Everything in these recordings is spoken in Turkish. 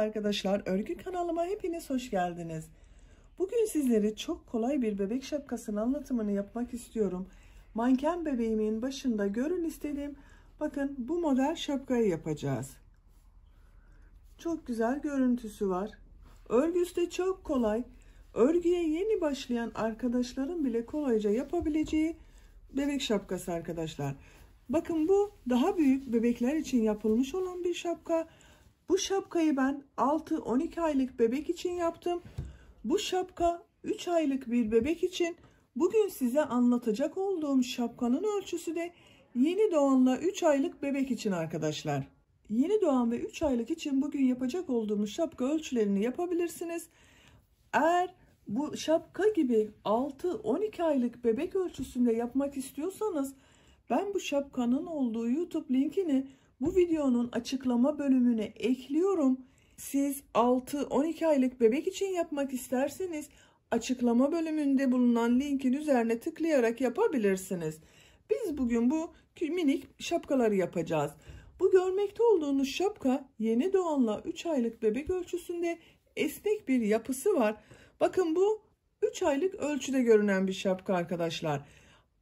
arkadaşlar, örgü kanalıma hepiniz hoş geldiniz. Bugün sizlere çok kolay bir bebek şapkasının anlatımını yapmak istiyorum. Manken bebeğimin başında görün istedim. Bakın bu model şapkayı yapacağız. Çok güzel görüntüsü var. Örgüsü de çok kolay. Örgüye yeni başlayan arkadaşların bile kolayca yapabileceği bebek şapkası arkadaşlar. Bakın bu daha büyük bebekler için yapılmış olan bir şapka. Bu şapkayı ben 6-12 aylık bebek için yaptım. Bu şapka 3 aylık bir bebek için. Bugün size anlatacak olduğum şapkanın ölçüsü de yeni doğanla 3 aylık bebek için arkadaşlar. Yeni doğan ve 3 aylık için bugün yapacak olduğumuz şapka ölçülerini yapabilirsiniz. Eğer bu şapka gibi 6-12 aylık bebek ölçüsünde yapmak istiyorsanız ben bu şapkanın olduğu YouTube linkini bu videonun açıklama bölümüne ekliyorum. Siz 6-12 aylık bebek için yapmak isterseniz açıklama bölümünde bulunan linkin üzerine tıklayarak yapabilirsiniz. Biz bugün bu minik şapkaları yapacağız. Bu görmekte olduğunuz şapka yeni doğanla 3 aylık bebek ölçüsünde esnek bir yapısı var. Bakın bu 3 aylık ölçüde görünen bir şapka arkadaşlar.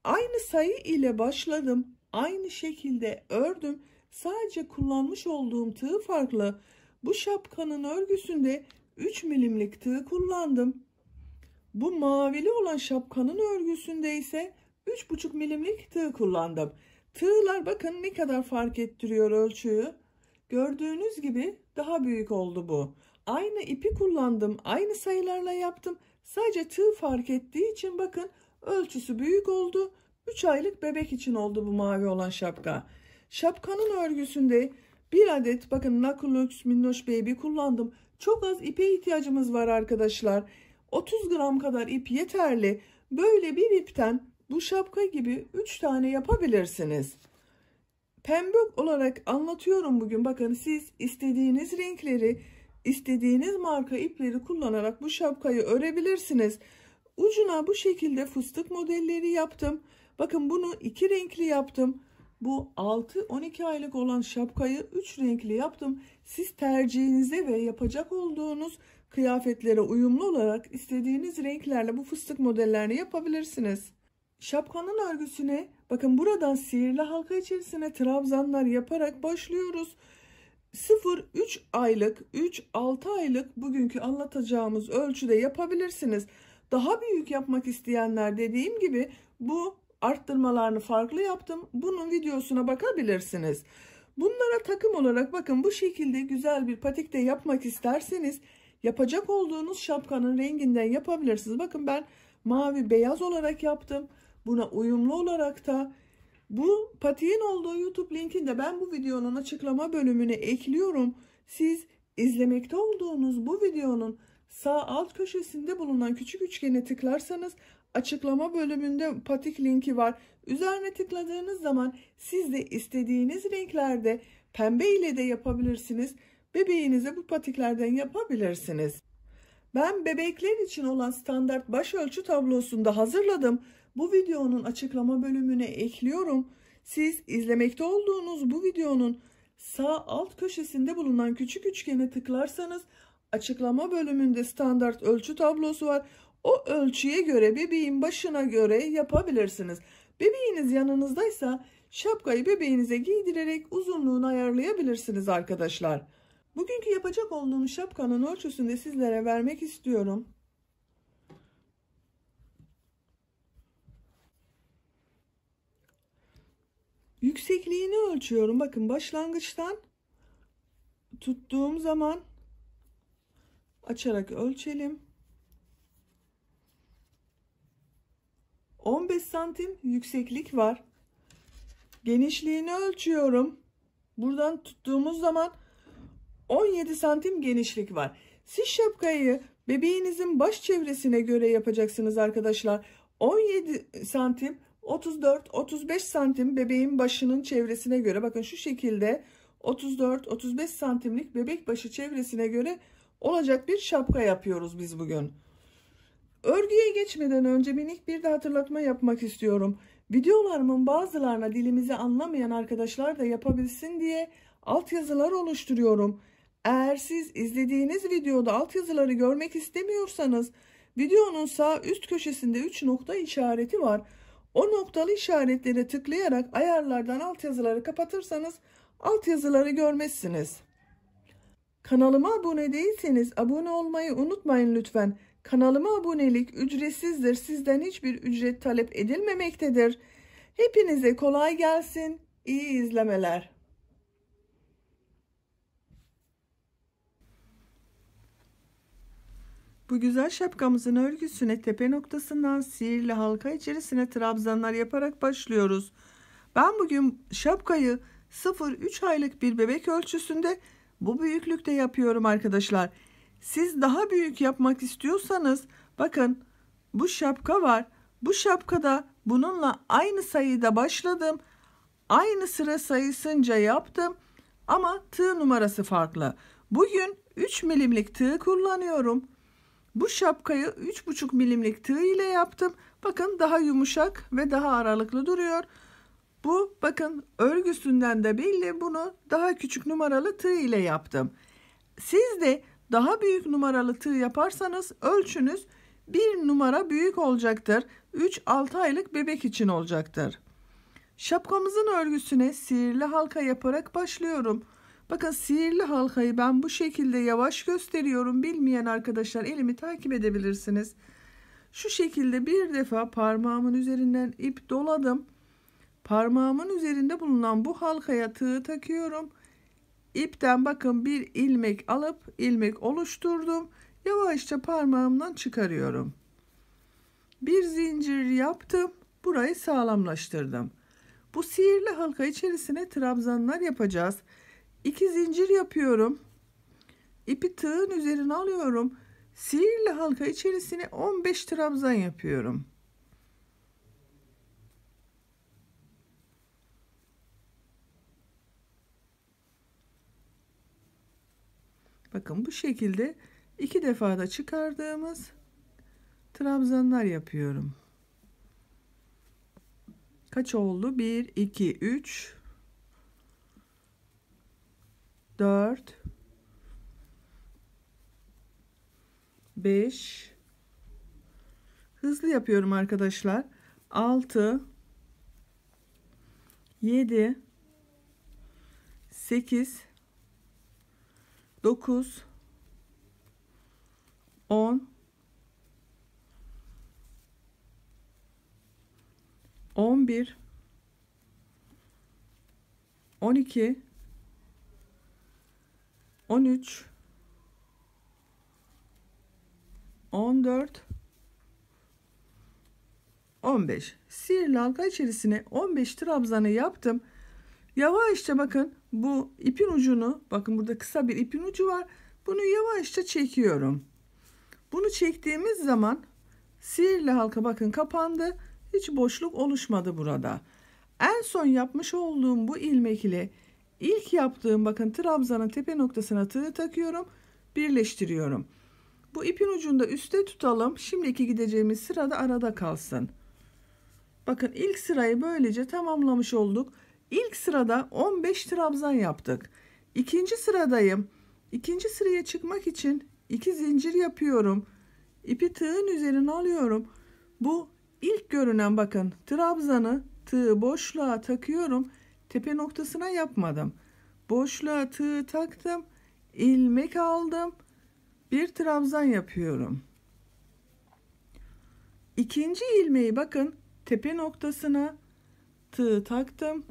Aynı sayı ile başladım. Aynı şekilde ördüm. Sadece kullanmış olduğum tığ farklı. Bu şapkanın örgüsünde 3 milimlik tığ kullandım. Bu mavili olan şapkanın örgüsünde ise 3,5 milimlik tığ kullandım. Tığlar bakın ne kadar fark ettiriyor ölçüyü. Gördüğünüz gibi daha büyük oldu bu. Aynı ipi kullandım. Aynı sayılarla yaptım. Sadece tığ fark ettiği için bakın ölçüsü büyük oldu. 3 aylık bebek için oldu bu mavi olan şapka. Şapkanın örgüsünde bir adet bakın Nakulux Minnoş Baby kullandım. Çok az ipe ihtiyacımız var arkadaşlar. 30 gram kadar ip yeterli. Böyle bir ipten bu şapka gibi 3 tane yapabilirsiniz. Pembe olarak anlatıyorum bugün. Bakın siz istediğiniz renkleri, istediğiniz marka ipleri kullanarak bu şapkayı örebilirsiniz. Ucuna bu şekilde fıstık modelleri yaptım. Bakın bunu 2 renkli yaptım. Bu 6-12 aylık olan şapkayı 3 renkli yaptım. Siz tercihinize ve yapacak olduğunuz kıyafetlere uyumlu olarak istediğiniz renklerle bu fıstık modellerini yapabilirsiniz. Şapkanın örgüsüne bakın buradan sihirli halka içerisine trabzanlar yaparak başlıyoruz. 0-3 aylık, 3-6 aylık bugünkü anlatacağımız ölçüde yapabilirsiniz. Daha büyük yapmak isteyenler dediğim gibi bu arttırmalarını farklı yaptım. Bunun videosuna bakabilirsiniz. Bunlara takım olarak bakın bu şekilde güzel bir patik de yapmak isterseniz yapacak olduğunuz şapkanın renginden yapabilirsiniz. Bakın ben mavi beyaz olarak yaptım. Buna uyumlu olarak da bu patiğin olduğu YouTube linkini de ben bu videonun açıklama bölümüne ekliyorum. Siz izlemekte olduğunuz bu videonun sağ alt köşesinde bulunan küçük üçgene tıklarsanız açıklama bölümünde patik linki var. Üzerine tıkladığınız zaman siz de istediğiniz renklerde pembe ile de yapabilirsiniz. Bebeğinize bu patiklerden yapabilirsiniz. Ben bebekler için olan standart başölçü tablosunu da hazırladım. Bu videonun açıklama bölümüne ekliyorum. Siz izlemekte olduğunuz bu videonun sağ alt köşesinde bulunan küçük üçgene tıklarsanız açıklama bölümünde standart ölçü tablosu var. O ölçüye göre bebeğin başına göre yapabilirsiniz. Bebeğiniz yanınızdaysa şapkayı bebeğinize giydirerek uzunluğunu ayarlayabilirsiniz arkadaşlar. Bugünkü yapacak olduğum şapkanın ölçüsünü de sizlere vermek istiyorum. Yüksekliğini ölçüyorum. Bakın başlangıçtan tuttuğum zaman açarak ölçelim. 15 santim yükseklik var. Genişliğini ölçüyorum. Buradan tuttuğumuz zaman 17 santim genişlik var. Siz şapkayı bebeğinizin baş çevresine göre yapacaksınız arkadaşlar. 17 santim 34-35 santim bebeğin başının çevresine göre bakın şu şekilde 34-35 santimlik bebek başı çevresine göre olacak bir şapka yapıyoruz biz bugün. Örgüye geçmeden önce minik bir de hatırlatma yapmak istiyorum. Videolarımın bazılarına dilimizi anlamayan arkadaşlar da yapabilsin diye altyazılar oluşturuyorum. Eğer siz izlediğiniz videoda altyazıları görmek istemiyorsanız videonun sağ üst köşesinde 3 nokta işareti var. O noktalı işaretlere tıklayarak ayarlardan altyazıları kapatırsanız altyazıları görmezsiniz. Kanalıma abone değilseniz abone olmayı unutmayın lütfen. Kanalıma abonelik ücretsizdir. Sizden hiçbir ücret talep edilmemektedir. Hepinize kolay gelsin. İyi izlemeler. Bu güzel şapkamızın örgüsüne tepe noktasından sihirli halka içerisine trabzanlar yaparak başlıyoruz. Ben bugün şapkayı 0-3 aylık bir bebek ölçüsünde bu büyüklükte yapıyorum arkadaşlar. Siz daha büyük yapmak istiyorsanız bakın bu şapka var. Bu şapkada bununla aynı sayıda başladım. Aynı sıra sayısınca yaptım ama tığ numarası farklı. Bugün 3 milimlik tığ kullanıyorum. Bu şapkayı 3,5 milimlik tığ ile yaptım. Bakın daha yumuşak ve daha aralıklı duruyor. Bu bakın örgüsünden de belli, bunu daha küçük numaralı tığ ile yaptım. Siz de daha büyük numaralı tığ yaparsanız ölçünüz 1 numara büyük olacaktır. 3-6 aylık bebek için olacaktır. Şapkamızın örgüsüne sihirli halka yaparak başlıyorum. Bakın sihirli halkayı ben bu şekilde yavaş gösteriyorum. Bilmeyen arkadaşlar elimi takip edebilirsiniz. Şu şekilde bir defa parmağımın üzerinden ip doladım. Parmağımın üzerinde bulunan bu halkaya tığ takıyorum. İpten bakın bir ilmek alıp ilmek oluşturdum. Yavaşça parmağımdan çıkarıyorum. Bir zincir yaptım. Burayı sağlamlaştırdım. Bu sihirli halka içerisine trabzanlar yapacağız. 2 zincir yapıyorum. İpi tığın üzerine alıyorum. Sihirli halka içerisine 15 trabzan yapıyorum. Bakın bu şekilde 2 defa da çıkardığımız trabzanlar yapıyorum. Kaç oldu? 1, 2, 3, 4, 5. Hızlı yapıyorum arkadaşlar. 6, 7, 8, 9, 10, 11, 12, 13, 14, 15. Sihirli halka içerisine 15 trabzanı yaptım. Yavaşça bakın bu ipin ucunu, bakın burada kısa bir ipin ucu var. Bunu yavaşça çekiyorum. Bunu çektiğimiz zaman sihirli halka bakın kapandı. Hiç boşluk oluşmadı burada. En son yapmış olduğum bu ilmek ile ilk yaptığım bakın trabzanın tepe noktasına tığ takıyorum. Birleştiriyorum. Bu ipin ucunda üstte tutalım. Şimdiki gideceğimiz sırada arada kalsın. Bakın ilk sırayı böylece tamamlamış olduk. İlk sırada 15 trabzan yaptık. İkinci sıradayım. İkinci sıraya çıkmak için 2 zincir yapıyorum. İpi tığın üzerine alıyorum. Bu ilk görünen bakın trabzanı tığı boşluğa takıyorum. Tepe noktasına yapmadım. Boşluğa tığ taktım. İlmek aldım. Bir trabzan yapıyorum. İkinci ilmeği bakın tepe noktasına tığ taktım.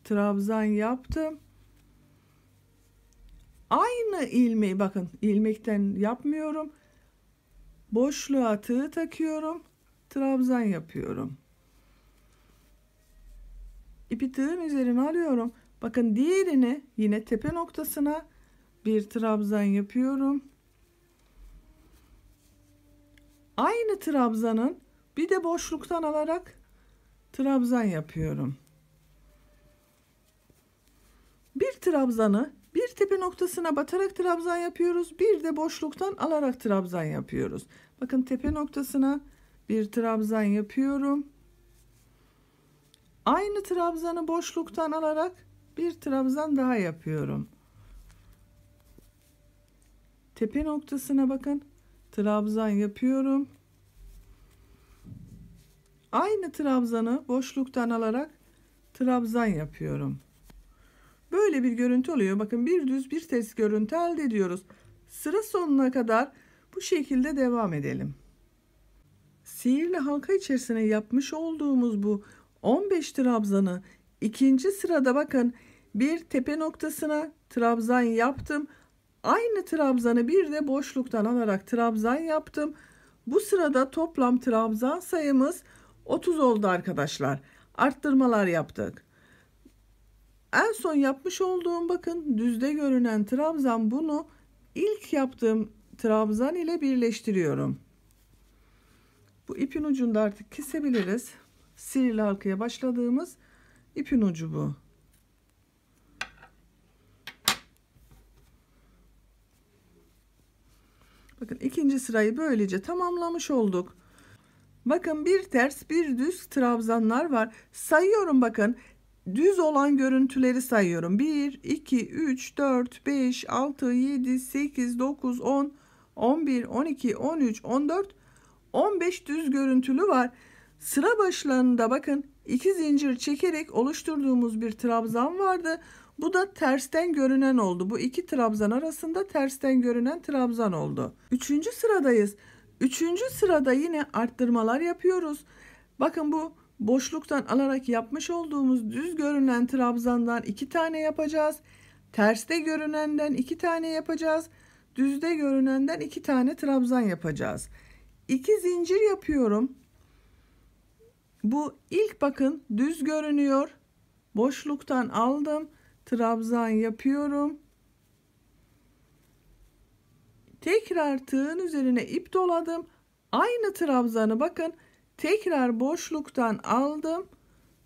Trabzan yaptım. Aynı ilmeği bakın ilmekten yapmıyorum. Boşluğa tığ takıyorum. Trabzan yapıyorum. İpi tığın üzerine alıyorum. Bakın diğerini yine tepe noktasına bir trabzan yapıyorum. Aynı trabzanın bir de boşluktan alarak trabzan yapıyorum. Bir trabzanı bir tepe noktasına batarak trabzan yapıyoruz. Bir de boşluktan alarak trabzan yapıyoruz. Bakın tepe noktasına bir trabzan yapıyorum. Aynı trabzanı boşluktan alarak bir trabzan daha yapıyorum. tepe noktasına bakın trabzan yapıyorum. Aynı trabzanı boşluktan alarak trabzan yapıyorum. Böyle bir görüntü oluyor. Bakın bir düz bir ters görüntü elde ediyoruz. Sıra sonuna kadar bu şekilde devam edelim. Sihirli halka içerisine yapmış olduğumuz bu 15 trabzanı ikinci sırada bakın bir tepe noktasına trabzan yaptım. Aynı trabzanı bir de boşluktan alarak trabzan yaptım. Bu sırada toplam trabzan sayımız 30 oldu arkadaşlar. Arttırmalar yaptık. En son yapmış olduğum bakın düzde görünen trabzan, bunu ilk yaptığım trabzan ile birleştiriyorum. Bu ipin ucunda artık kesebiliriz. Sihirli halkaya başladığımız ipin ucu bu. Bakın ikinci sırayı böylece tamamlamış olduk. Bakın bir ters bir düz trabzanlar var. Sayıyorum bakın. Düz olan görüntüleri sayıyorum. 1, 2, 3, 4, 5, 6, 7, 8, 9, 10, 11, 12, 13, 14, 15 düz görüntülü var. Sıra başlarında bakın 2 zincir çekerek oluşturduğumuz bir trabzan vardı. Bu da tersten görünen oldu. Bu iki trabzan arasında tersten görünen trabzan oldu. Üçüncü sıradayız. Üçüncü sırada yine arttırmalar yapıyoruz. Bakın bu boşluktan alarak yapmış olduğumuz düz görünen trabzandan 2 tane yapacağız. Terste görünenden 2 tane yapacağız. Düzde görünenden 2 tane trabzan yapacağız. 2 zincir yapıyorum. Bu ilk bakın düz görünüyor. Boşluktan aldım. Trabzan yapıyorum. Tekrar tığın üzerine ip doladım. Aynı trabzanı bakın tekrar boşluktan aldım.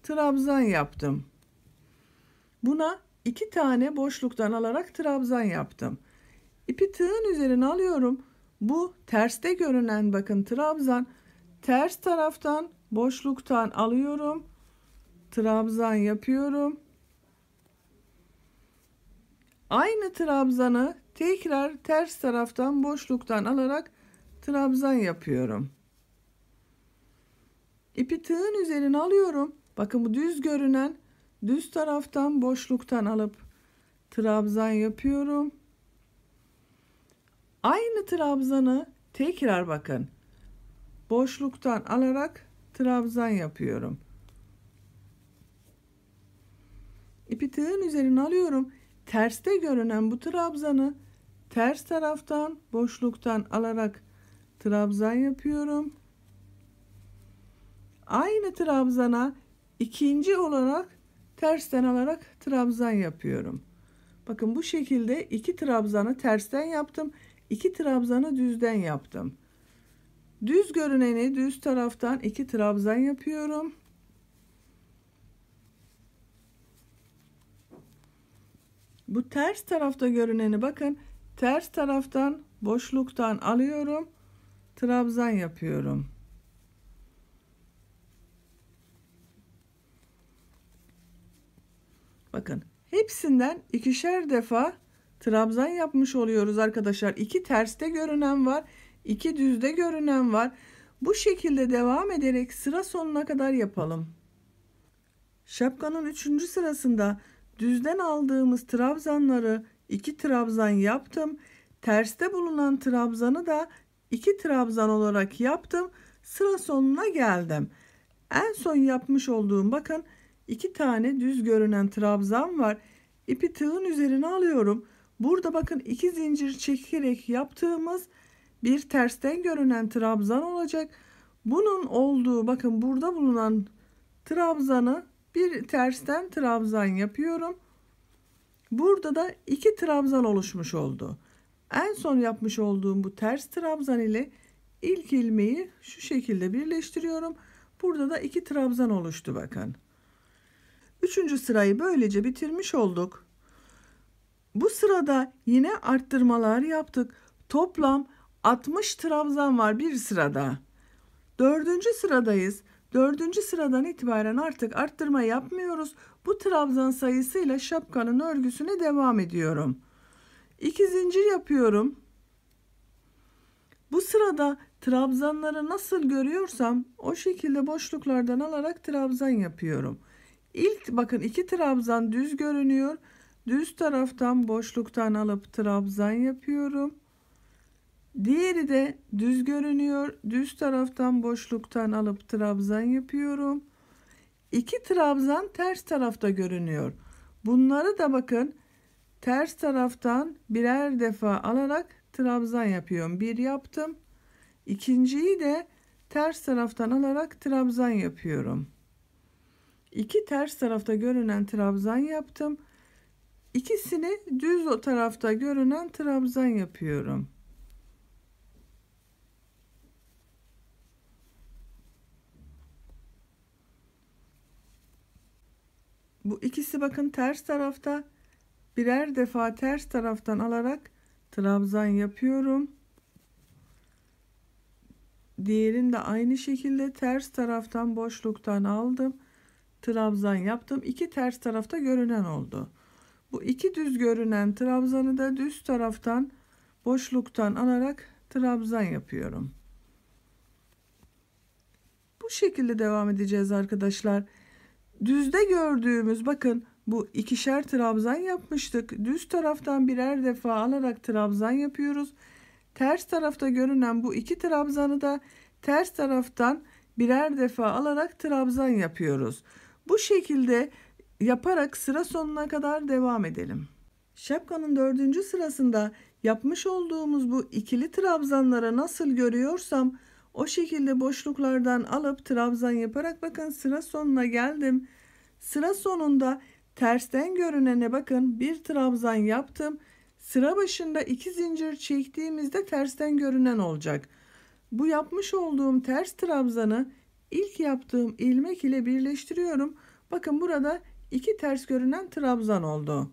Trabzan yaptım. Buna 2 tane boşluktan alarak trabzan yaptım. İpi tığın üzerine alıyorum. Bu terste görünen bakın trabzan. Ters taraftan boşluktan alıyorum. Trabzan yapıyorum. Aynı trabzanı tekrar ters taraftan boşluktan alarak trabzan yapıyorum. İpi tığın üzerine alıyorum. Bakın bu düz görünen düz taraftan boşluktan alıp trabzan yapıyorum. Aynı trabzanı tekrar bakın boşluktan alarak trabzan yapıyorum. İpi tığın üzerine alıyorum. Terste görünen bu trabzanı ters taraftan boşluktan alarak trabzan yapıyorum. Aynı trabzana ikinci olarak tersten alarak trabzan yapıyorum. Bakın bu şekilde 2 trabzanı tersten yaptım. 2 trabzanı düzden yaptım. Düz görüneni düz taraftan 2 trabzan yapıyorum. Bu ters tarafta görüneni bakın ters taraftan boşluktan alıyorum. Trabzan yapıyorum. Bakın hepsinden ikişer defa trabzan yapmış oluyoruz arkadaşlar. 2 terste görünen var, 2 düzde görünen var. Bu şekilde devam ederek sıra sonuna kadar yapalım. Şapkanın 3. sırasında düzden aldığımız trabzanları 2 trabzan yaptım. Terste bulunan trabzanı da 2 trabzan olarak yaptım. Sıra sonuna geldim. En son yapmış olduğum bakın 2 tane düz görünen trabzan var. İpi tığın üzerine alıyorum. Burada bakın 2 zincir çekerek yaptığımız bir tersten görünen trabzan olacak. Bunun olduğu bakın burada bulunan trabzanı bir tersten trabzan yapıyorum. Burada da 2 trabzan oluşmuş oldu. En son yapmış olduğum bu ters trabzan ile ilk ilmeği şu şekilde birleştiriyorum. Burada da 2 trabzan oluştu bakın. 3. sırayı böylece bitirmiş olduk. Bu sırada yine arttırmalar yaptık. Toplam 60 trabzan var bir sırada. 4. sıradayız. 4. sıradan itibaren artık arttırma yapmıyoruz. Bu trabzan sayısıyla şapkanın örgüsüne devam ediyorum. 2 zincir yapıyorum. Bu sırada trabzanları nasıl görüyorsam o şekilde boşluklardan alarak trabzan yapıyorum. İlk bakın 2 trabzan düz görünüyor. Düz taraftan boşluktan alıp trabzan yapıyorum. Diğeri de düz görünüyor. Düz taraftan boşluktan alıp trabzan yapıyorum. 2 trabzan ters tarafta görünüyor. Bunları da bakın ters taraftan birer defa alarak trabzan yapıyorum. Bir yaptım. İkinciyi de ters taraftan alarak trabzan yapıyorum. 2 ters tarafta görünen trabzan yaptım. İkisini düz o tarafta görünen trabzan yapıyorum. Bu ikisi bakın ters tarafta, birer defa ters taraftan alarak trabzan yapıyorum. Diğerini de aynı şekilde ters taraftan boşluktan aldım. Trabzan yaptım. 2 ters tarafta görünen oldu. Bu 2 düz görünen trabzanı da düz taraftan boşluktan alarak trabzan yapıyorum. Bu şekilde devam edeceğiz arkadaşlar. Düzde gördüğümüz bakın bu ikişer trabzan yapmıştık. Düz taraftan birer defa alarak trabzan yapıyoruz. Ters tarafta görünen bu 2 trabzanı da ters taraftan birer defa alarak trabzan yapıyoruz. Bu şekilde yaparak sıra sonuna kadar devam edelim. Şapkanın 4. sırasında yapmış olduğumuz bu ikili trabzanları nasıl görüyorsam o şekilde boşluklardan alıp trabzan yaparak bakın sıra sonuna geldim. Sıra sonunda tersten görünene bakın bir trabzan yaptım. Sıra başında 2 zincir çektiğimizde tersten görünen olacak. Bu yapmış olduğum ters trabzanı ilk yaptığım ilmek ile birleştiriyorum. Bakın burada 2 ters görünen trabzan oldu.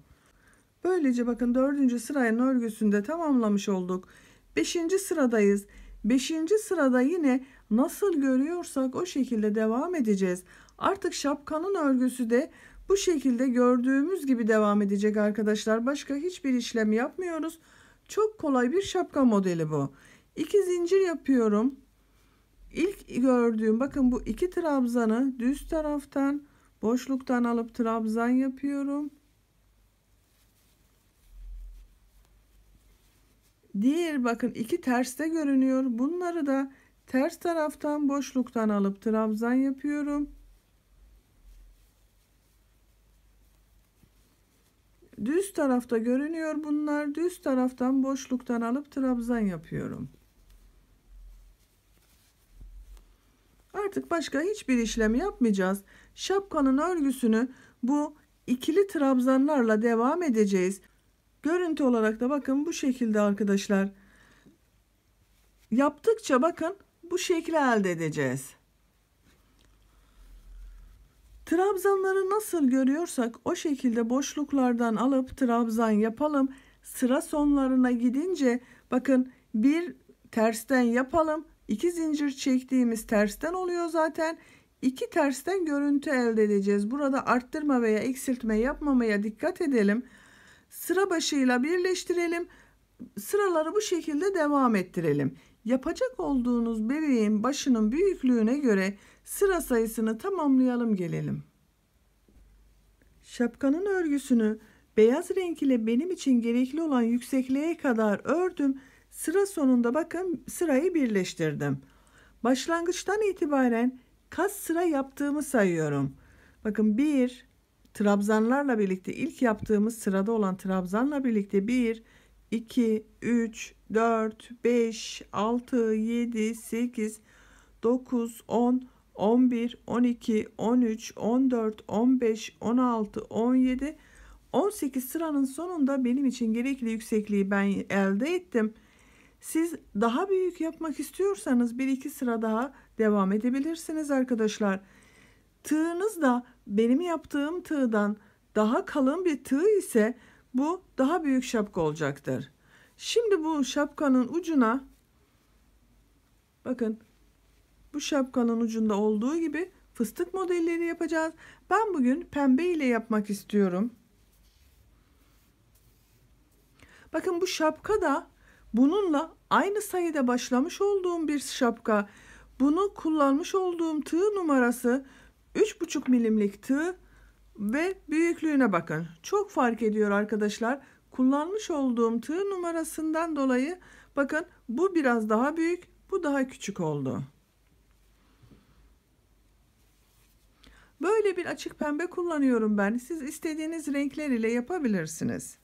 Böylece bakın 4. sıranın örgüsünde tamamlamış olduk. 5. sıradayız. 5. sırada yine nasıl görüyorsak o şekilde devam edeceğiz. Artık şapkanın örgüsü de bu şekilde gördüğümüz gibi devam edecek arkadaşlar. Başka hiçbir işlem yapmıyoruz. Çok kolay bir şapka modeli bu. 2 zincir yapıyorum. İlk gördüğüm bakın bu 2 trabzanı düz taraftan boşluktan alıp trabzan yapıyorum. Diğer bakın 2 terste görünüyor. Bunları da ters taraftan boşluktan alıp trabzan yapıyorum. Düz tarafta görünüyor bunlar. Düz taraftan boşluktan alıp trabzan yapıyorum. Artık başka hiçbir işlem yapmayacağız. Şapkanın örgüsünü bu ikili trabzanlarla devam edeceğiz. Görüntü olarak da bakın bu şekilde arkadaşlar. Yaptıkça bakın bu şekli elde edeceğiz. Trabzanları nasıl görüyorsak o şekilde boşluklardan alıp trabzan yapalım. Sıra sonlarına gidince bakın bir tersten yapalım. 2 zincir çektiğimiz tersten oluyor zaten. 2 tersten görüntü elde edeceğiz. Burada arttırma veya eksiltme yapmamaya dikkat edelim. Sıra başıyla birleştirelim. Sıraları bu şekilde devam ettirelim. Yapacak olduğunuz bebeğin başının büyüklüğüne göre sıra sayısını tamamlayalım gelelim. Şapkanın örgüsünü beyaz renk ile benim için gerekli olan yüksekliğe kadar ördüm. Sıra sonunda bakın sırayı birleştirdim. Başlangıçtan itibaren kaç sıra yaptığımı sayıyorum. Bakın 1 trabzanlarla birlikte ilk yaptığımız sırada olan trabzanla birlikte 1 2 3 4 5 6 7 8 9 10 11 12 13 14 15 16 17 18 sıranın sonunda benim için gerekli yüksekliği ben elde ettim. Siz daha büyük yapmak istiyorsanız 1-2 sıra daha devam edebilirsiniz arkadaşlar. Tığınız da benim yaptığım tığdan daha kalın bir tığ ise bu daha büyük şapka olacaktır. Şimdi bu şapkanın ucuna bakın bu şapkanın ucunda olduğu gibi fıstık modelleri yapacağız. Ben bugün pembe ile yapmak istiyorum. Bakın bu şapka da Bununla aynı sayıda başlamış olduğum bir şapka. Bunu kullanmış olduğum tığ numarası 3,5 milimlik tığ ve büyüklüğüne bakın. Çok fark ediyor arkadaşlar. Kullanmış olduğum tığ numarasından dolayı bakın bu biraz daha büyük, bu daha küçük oldu. Böyle bir açık pembe kullanıyorum ben. Siz istediğiniz renkler ile yapabilirsiniz.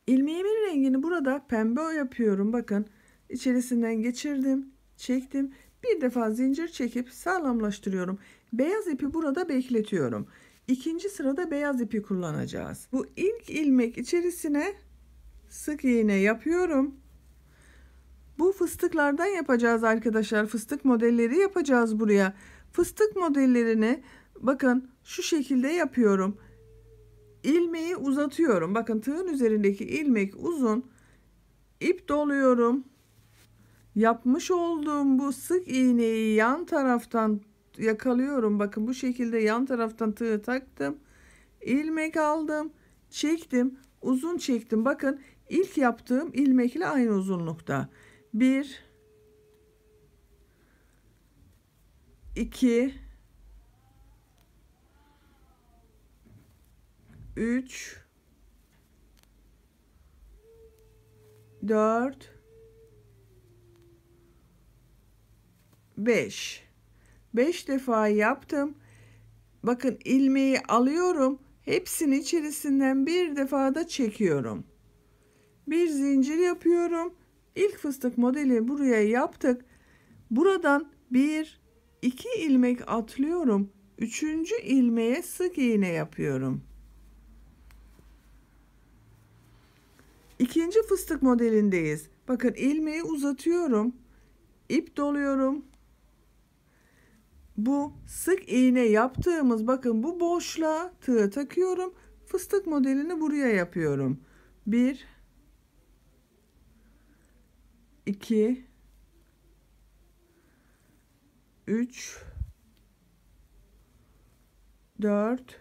İlmeğimin rengini burada pembe yapıyorum. Bakın içerisinden geçirdim, çektim. Bir defa zincir çekip sağlamlaştırıyorum. Beyaz ipi burada bekletiyorum. İkinci sırada beyaz ipi kullanacağız. Bu ilk ilmek içerisine sık iğne yapıyorum. Bu fıstıklardan yapacağız arkadaşlar. Fıstık modelleri yapacağız buraya. Fıstık modellerini bakın şu şekilde yapıyorum. İlmeği uzatıyorum. Bakın tığın üzerindeki ilmek uzun. İp doluyorum. Yapmış olduğum bu sık iğneyi yan taraftan yakalıyorum. Bakın bu şekilde yan taraftan tığı taktım. İlmek aldım. Çektim. Uzun çektim. Bakın ilk yaptığım ilmekle aynı uzunlukta. 1 2 3 4 5 defa yaptım. Bakın ilmeği alıyorum. Hepsini içerisinden bir defa da çekiyorum. Bir zincir yapıyorum. İlk fıstık modeli buraya yaptık. Buradan 1 2 ilmek atlıyorum. Üçüncü ilmeğe sık iğne yapıyorum. İkinci fıstık modelindeyiz. Bakın ilmeği uzatıyorum. İp doluyorum. Bu sık iğne yaptığımız bakın bu boşluğa tığ takıyorum. Fıstık modelini buraya yapıyorum. 1 2 3 4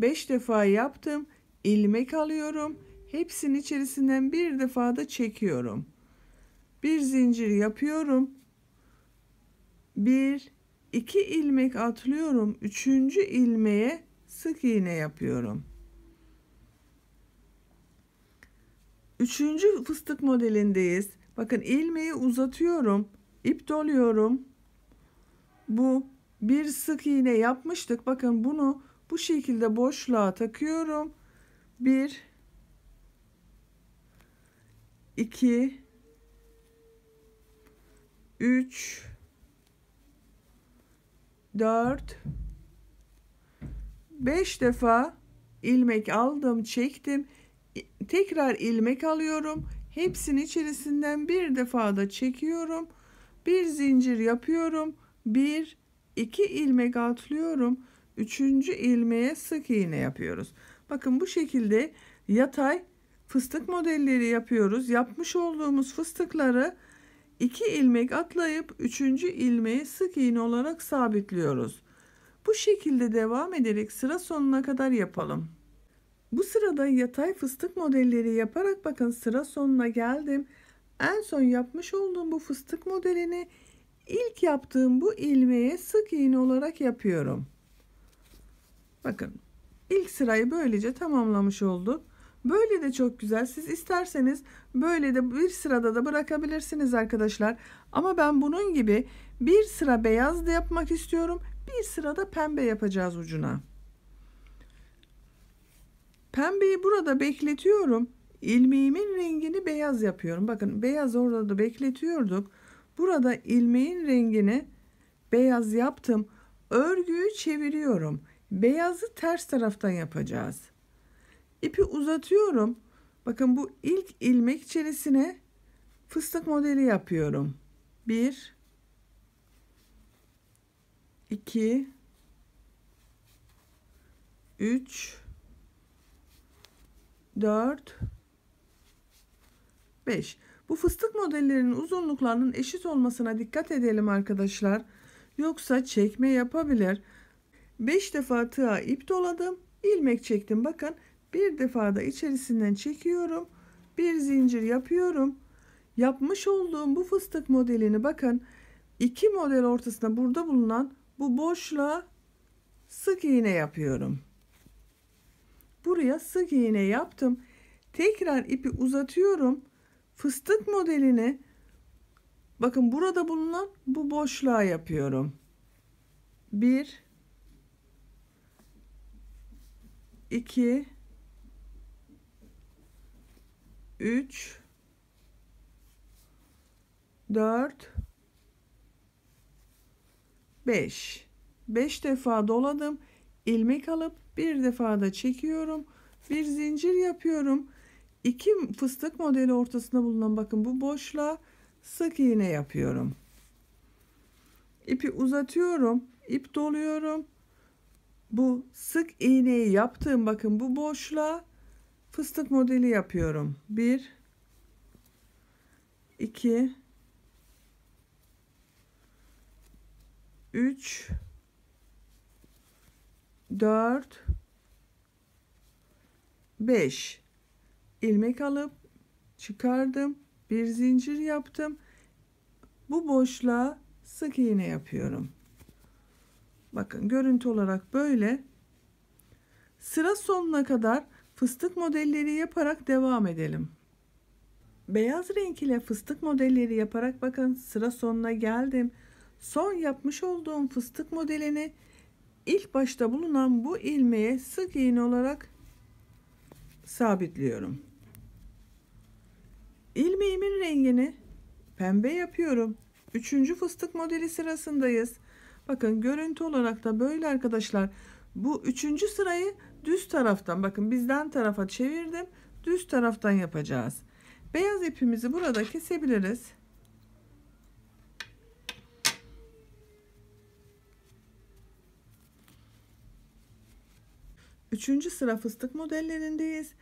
5 defa yaptım. İlmek alıyorum. Hepsinin içerisinden bir defa da çekiyorum. Bir zincir yapıyorum. 1 2 ilmek atlıyorum. Üçüncü ilmeğe sık iğne yapıyorum. Üçüncü fıstık modelindeyiz. Bakın ilmeği uzatıyorum. İp doluyorum. Bu bir sık iğne yapmıştık. Bakın bunu bu şekilde boşluğa takıyorum. 1 2 3 4 5 defa ilmek aldım, çektim. Tekrar ilmek alıyorum. Hepsinin içerisinden bir defa da çekiyorum. Bir zincir yapıyorum. 1 2 ilmek atlıyorum. Üçüncü ilmeğe sık iğne yapıyoruz. Bakın bu şekilde yatay fıstık modelleri yapıyoruz. Yapmış olduğumuz fıstıkları 2 ilmek atlayıp üçüncü ilmeği sık iğne olarak sabitliyoruz. Bu şekilde devam ederek sıra sonuna kadar yapalım. Bu sırada yatay fıstık modelleri yaparak bakın sıra sonuna geldim. En son yapmış olduğum bu fıstık modelini ilk yaptığım bu ilmeğe sık iğne olarak yapıyorum. Bakın ilk sırayı böylece tamamlamış olduk. Böyle de çok güzel. Siz isterseniz böyle de bir sırada da bırakabilirsiniz arkadaşlar. Ama ben bunun gibi bir sıra beyaz da yapmak istiyorum. Bir sırada pembe yapacağız ucuna. Pembeyi burada bekletiyorum. İlmeğimin rengini beyaz yapıyorum. Bakın beyaz orada da bekletiyorduk. Burada ilmeğin rengini beyaz yaptım. Örgüyü çeviriyorum. Beyazı ters taraftan yapacağız. İpi uzatıyorum. Bakın bu ilk ilmek içerisine fıstık modeli yapıyorum. 1 2 3 4 5. Bu fıstık modellerinin uzunluklarının eşit olmasına dikkat edelim arkadaşlar. Yoksa çekme yapabilir. 5 defa tığa ip doladım. İlmek çektim. Bakın bir defa da içerisinden çekiyorum. Bir zincir yapıyorum. Yapmış olduğum bu fıstık modelini bakın. 2 model ortasında burada bulunan bu boşluğa sık iğne yapıyorum. Buraya sık iğne yaptım. Tekrar ipi uzatıyorum. Fıstık modelini bakın burada bulunan bu boşluğa yapıyorum. 1 2 3 4 5 defa doladım. İlmek alıp bir defa da çekiyorum. Bir zincir yapıyorum. 2 fıstık modeli ortasında bulunan bakın bu boşluğa sık iğne yapıyorum. İpi uzatıyorum. İp doluyorum. Bu sık iğneyi yaptığım bakın bu boşluğa fıstık modeli yapıyorum. 1 2 3 4 5 ilmek alıp çıkardım. Bir zincir yaptım. Bu boşluğa sık iğne yapıyorum. Bakın görüntü olarak böyle. Sıra sonuna kadar fıstık modelleri yaparak devam edelim. Beyaz renk ile fıstık modelleri yaparak bakın sıra sonuna geldim. Son yapmış olduğum fıstık modelini ilk başta bulunan bu ilmeğe sık iğne olarak sabitliyorum. İlmeğimin rengini pembe yapıyorum. 3. fıstık modeli sırasındayız. Bakın görüntü olarak da böyle arkadaşlar. Bu 3. sırayı düz taraftan bakın bizden tarafa çevirdim. Düz taraftan yapacağız. Beyaz ipimizi burada kesebiliriz. Üçüncü sıra fıstık modellerindeyiz.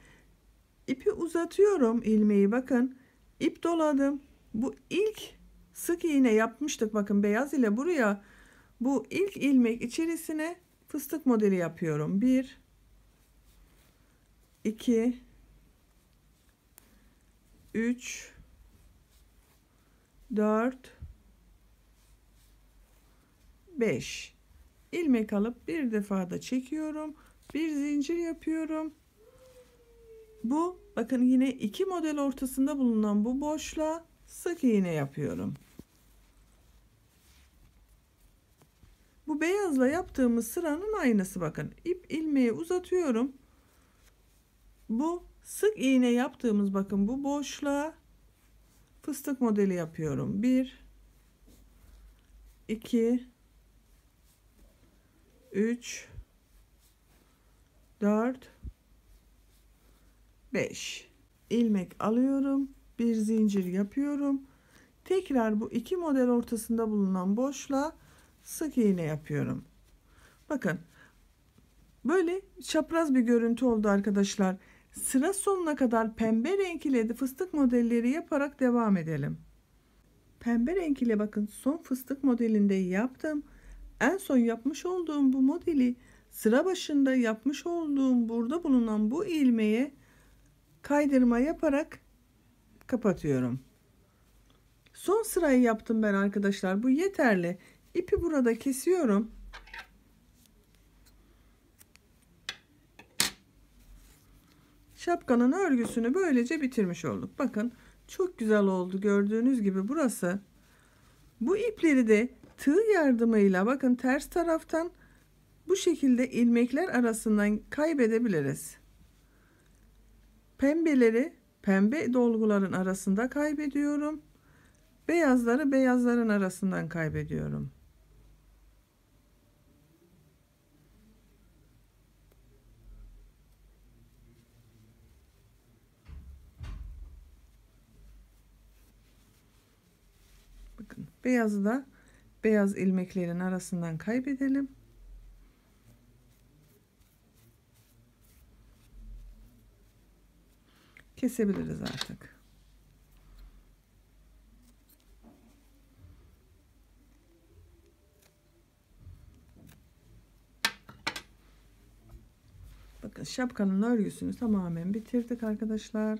İpi uzatıyorum ilmeği bakın. İp doladım. Bu ilk sık iğne yapmıştık bakın beyaz ile buraya. Bu ilk ilmek içerisine fıstık modeli yapıyorum. 1 2 3 4 5 ilmek alıp bir defa da çekiyorum. Bir zincir yapıyorum. Bu bakın yine 2 model ortasında bulunan bu boşluğa sık iğne yapıyorum. Bu beyazla yaptığımız sıranın aynısı bakın. İp ilmeği uzatıyorum. Bu sık iğne yaptığımız bakın bu boşluğa fıstık modeli yapıyorum. 1 2 3 4 5 ilmek alıyorum. Bir zincir yapıyorum. Tekrar bu 2 model ortasında bulunan boşluğa sık iğne yapıyorum. Bakın böyle çapraz bir görüntü oldu arkadaşlar. Sıra sonuna kadar pembe renk ile de fıstık modelleri yaparak devam edelim. Pembe renk ile bakın son fıstık modelinde yaptım. En son yapmış olduğum bu modeli sıra başında yapmış olduğum burada bulunan bu ilmeğe kaydırma yaparak kapatıyorum. Son sırayı yaptım ben arkadaşlar. Bu yeterli. İpi burada kesiyorum. Şapkanın örgüsünü böylece bitirmiş olduk. Bakın çok güzel oldu. Gördüğünüz gibi burası. Bu ipleri de tığ yardımıyla bakın ters taraftan bu şekilde ilmekler arasından kaybedebiliriz. Pembeleri pembe dolguların arasında kaybediyorum. Beyazları beyazların arasından kaybediyorum. Bakın beyazı da beyaz ilmeklerin arasından kaybedelim. Kesebiliriz artık. Bakın şapkanın örgüsünü tamamen bitirdik arkadaşlar.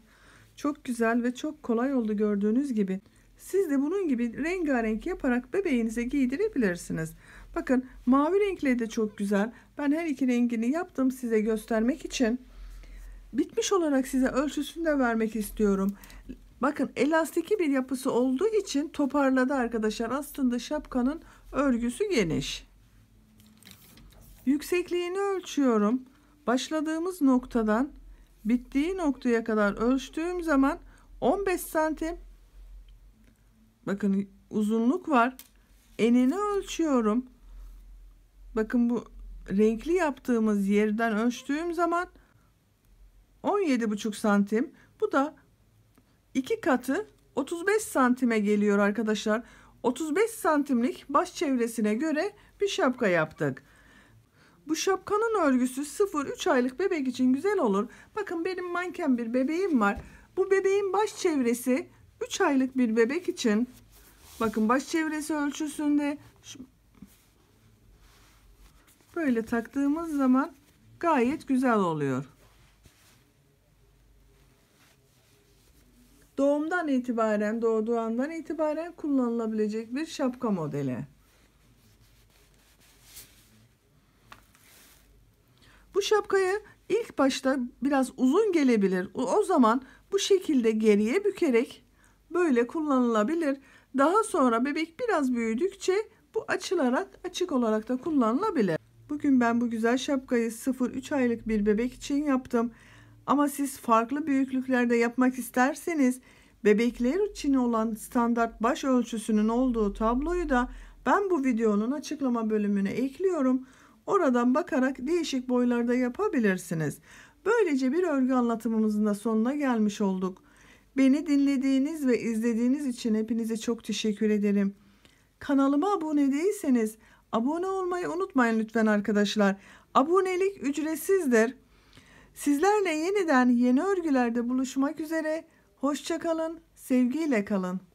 Çok güzel ve çok kolay oldu gördüğünüz gibi. Siz de bunun gibi rengarenk yaparak bebeğinize giydirebilirsiniz. Bakın mavi renkle de çok güzel. Ben her iki rengini yaptım size göstermek için. Bitmiş olarak size ölçüsünü de vermek istiyorum. Bakın elastiki bir yapısı olduğu için toparladı arkadaşlar. Aslında şapkanın örgüsü geniş. Yüksekliğini ölçüyorum. Başladığımız noktadan bittiği noktaya kadar ölçtüğüm zaman 15 santim. Bakın uzunluk var. Enini ölçüyorum. Bakın bu renkli yaptığımız yerden ölçtüğüm zaman 17,5 santim. Bu da 2 katı 35 santime geliyor arkadaşlar. 35 santimlik baş çevresine göre bir şapka yaptık. Bu şapkanın örgüsü 0-3 aylık bebek için güzel olur. Bakın benim manken bir bebeğim var. Bu bebeğin baş çevresi 3 aylık bir bebek için. Bakın baş çevresi ölçüsünde böyle taktığımız zaman gayet güzel oluyor. Doğduğu andan itibaren kullanılabilecek bir şapka modeli. Bu şapkayı ilk başta biraz uzun gelebilir. O zaman bu şekilde geriye bükerek böyle kullanılabilir. Daha sonra bebek biraz büyüdükçe bu açılarak açık olarak da kullanılabilir. Bugün ben bu güzel şapkayı 0-3 aylık bir bebek için yaptım. Ama siz farklı büyüklüklerde yapmak isterseniz bebekler için olan standart baş ölçüsünün olduğu tabloyu da ben bu videonun açıklama bölümüne ekliyorum. Oradan bakarak değişik boylarda yapabilirsiniz. Böylece bir örgü anlatımımızın da sonuna gelmiş olduk. Beni dinlediğiniz ve izlediğiniz için hepinize çok teşekkür ederim. Kanalıma abone değilseniz abone olmayı unutmayın lütfen arkadaşlar. Abonelik ücretsizdir. Sizlerle yeniden yeni örgülerde buluşmak üzere. Hoşça kalın, sevgiyle kalın.